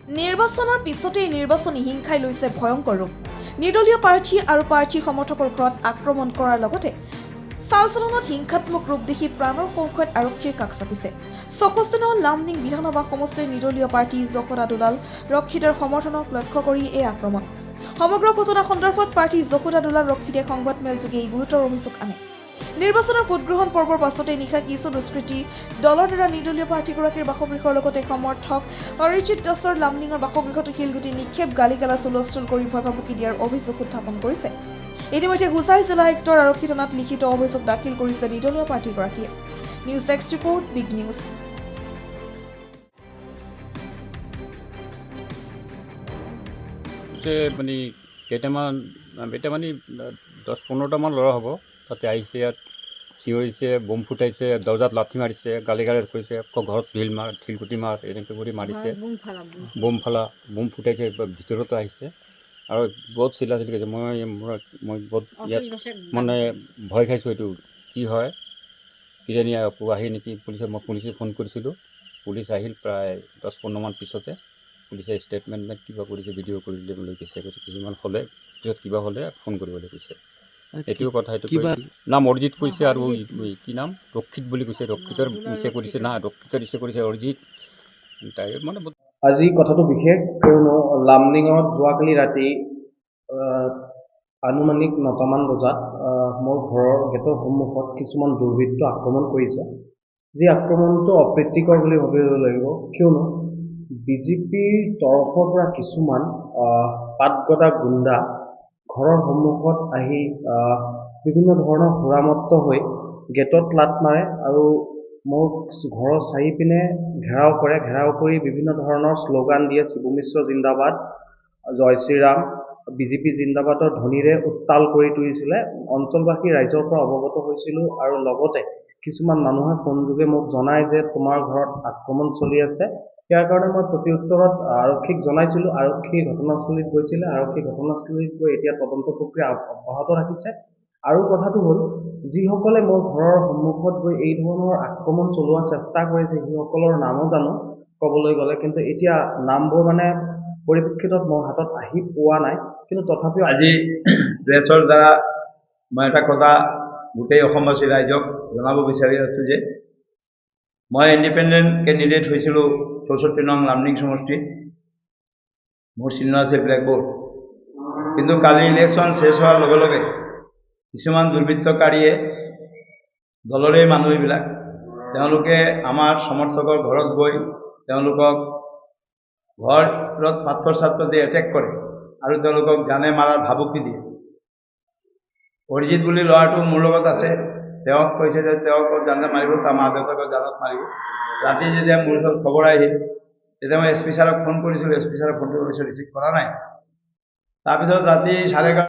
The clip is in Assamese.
নিৰ্বাচনৰ পিছতেই নিৰ্বাচনী হিংসাই লৈছে ভয়ংকৰ ৰূপ। নিৰ্দলীয় প্ৰাৰ্থী আৰু প্ৰাৰ্থীৰ সমৰ্থকৰ ঘৰত আক্ৰমণ কৰাৰ লগতে চালচলনত হিংসাত্মক ৰূপ দেখি প্ৰাণৰ সংকট আৰক্ষীৰ কাষ চাপিছে। ৬৬ নং লামডিং বিধানসভা সমষ্টিৰ নিৰ্দলীয় প্ৰাৰ্থী যশোদা দুলাল ৰক্ষিতৰ সমৰ্থনক লক্ষ্য কৰি এই আক্ৰমণ। সমগ্ৰ ঘটনা সন্দৰ্ভত প্ৰাৰ্থী যশোদা দুলাল ৰক্ষিতে সংবাদমেলযোগে এই গুৰুতৰ অভিযোগ আনে। নিৰ্বাচনৰ ভোটগ্ৰহণ পৰ্বৰ পাছতে নিশা কিছু দুষ্কৃতী দলৰ দ্বাৰা নিৰ্দলীয় প্ৰাৰ্থীগৰাকীৰ বাসগৃহৰ লগতে সমৰ্থক অৰিজিৎ দাসৰ লামডিঙৰ বাসগৃহতো শিলগুটি নিক্ষেপ গালি গালাজ হুলস্থুল কৰি ভয় ভাবুকি দিয়াৰ অভিযোগ উত্থাপন কৰিছে। ইতিমধ্যে হুচাই জিলা আয়ুক্তৰ আৰক্ষী থানাত লিখিত অভিযোগ দাখিল কৰিছে নিৰ্দলীয় প্ৰাৰ্থীগৰাকীয়ে। News desk report, big news. মানে কেইটামান এটা মানে 10-15টামান ল'ৰা হ'ব, তাতে আহিছে, ইয়াত চিঞৰিছে, বম ফুটাইছে, দৰ্জাত লাঠি মাৰিছে, গালি গালাজ কৰিছে, আকৌ ঘৰত শিলগুটি মাৰ এনেকৈ কৰি মাৰিছে, বম ফুটাইছে, ভিতৰতো আহিছে আৰু বহুত চিল্লা-চিল্লি কৰিছে। মই বহুত ইয়াত মানে ভয় খাইছোঁ, এইটো কি হয় কিজানি আকৌ আহি নেকি মই পুলিচে ফোন কৰিছিলোঁ। পুলিচ আহিল প্ৰায় 10-15মান পিছতে। পুলিচে ষ্টেটমেণ্ট কিবা কৰিছে, ভিডিঅ' কৰিবলৈ কৈছে, কিছুমান হ'লে পিছত কিবা হ'লে ফোন কৰিবলৈ কৈছে। এইটো কথা, এইটো নাম অৰিজিৎ কৈছে আৰু কি নাম ৰক্ষিত বুলি কৈছে। ৰক্ষিতৰ ইচ্ছে কৰিছে না, ৰক্ষিতৰ ইচ্ছে কৰিছে অৰিজিৎ। তাই মানে আজি কথাটো বিশেষ, কিয়নো লামডিঙত যোৱাকালি ৰাতি আনুমানিক 9টামান বজাত মোৰ ঘৰৰ গেটৰ সন্মুখত কিছুমান দুৰ্বৃত্ত আক্ৰমণ কৰিছে। যি আক্ৰমণটো অপ্ৰীতিকৰ বুলি ভাবিব লাগিব, কিয়নো বিজেপিৰ তৰফৰ পৰা কিছুমান পাতগদা গুণ্ডা ঘৰৰ সন্মুখত আহি বিভিন্ন ধৰণৰ সুৰামত্ত হৈ গেটত লাট মাৰে আৰু মোৰ ঘৰৰ চাৰিপিনে ঘেৰাও কৰে। ঘেৰাও কৰি বিভিন্ন ধৰণৰ শ্লোগান দিয়ে, শিবু মিশ্ৰ জিন্দাবাদ, জয় শ্ৰীৰাম, বিজেপি জিন্দাবাদৰ ধ্বনিৰে উত্তাল কৰি তুলিছিলে। অঞ্চলবাসী ৰাইজৰ পৰা অৱগত হৈছিলোঁ আৰু লগতে কিছুমান মানুহে ফোনযোগে মোক জনায় যে তোমাৰ ঘৰত আক্ৰমণ চলি আছে। ইয়াৰ কাৰণে মই প্ৰতি উত্তৰত আৰক্ষীক জনাইছিলোঁ। আৰক্ষী ঘটনাস্থলীত গৈছিলে। আৰক্ষী ঘটনাস্থলীত গৈ এতিয়া তদন্ত প্ৰক্ৰিয়া অব্যাহত ৰাখিছে। আৰু কথাটো হ'ল, যিসকলে মোৰ ঘৰৰ সন্মুখত গৈ এই ধৰণৰ আক্ৰমণ চলোৱাৰ চেষ্টা কৰিছে, সেইসকলৰ নামো জানো ক'বলৈ গ'লে, কিন্তু এতিয়া নামবোৰ মানে পৰিপ্ৰেক্ষিতত মোৰ হাতত আহি পোৱা নাই। কিন্তু তথাপিও আজি প্ৰেছৰ দ্বাৰা মই এটা কথা গোটেই অসমবাসী ৰাইজক জনাব বিচাৰি আছোঁ যে মই ইণ্ডিপেণ্ডেণ্ট কেণ্ডিডেট হৈছিলোঁ 64 নং লামডিং সমষ্টিত। মোৰ চিহ্ন আছে ব্লেকবোৰ্ড। কিন্তু কালি ইলেকশ্যন শেষ হোৱাৰ লগে লগে কিছুমান দুৰ্বৃত্তকাৰীয়ে, দলৰে মানুহ এইবিলাক, তেওঁলোকে আমাৰ সমৰ্থকৰ ঘৰত গৈ তেওঁলোকক ঘৰত পাথৰ দি এটেক কৰে আৰু তেওঁলোকক জানে মাৰাৰ ভাবুকি দিয়ে। অৰিজিৎ বুলি ল'ৰাটো মোৰ লগত আছে, তেওঁক কৈছে যে তেওঁক জানে মাৰিব, তাৰ মা দেউতাকক জানত মাৰিব। ৰাতি যেতিয়া মোৰ ওচৰত খবৰ আহিল, তেতিয়া মই SP ছাৰক ফোন কৰিছিলোঁ। SP ছাৰক ফোনটো কৰিছোঁ, ৰিচিভ কৰা নাই। তাৰপিছত ৰাতি 11:30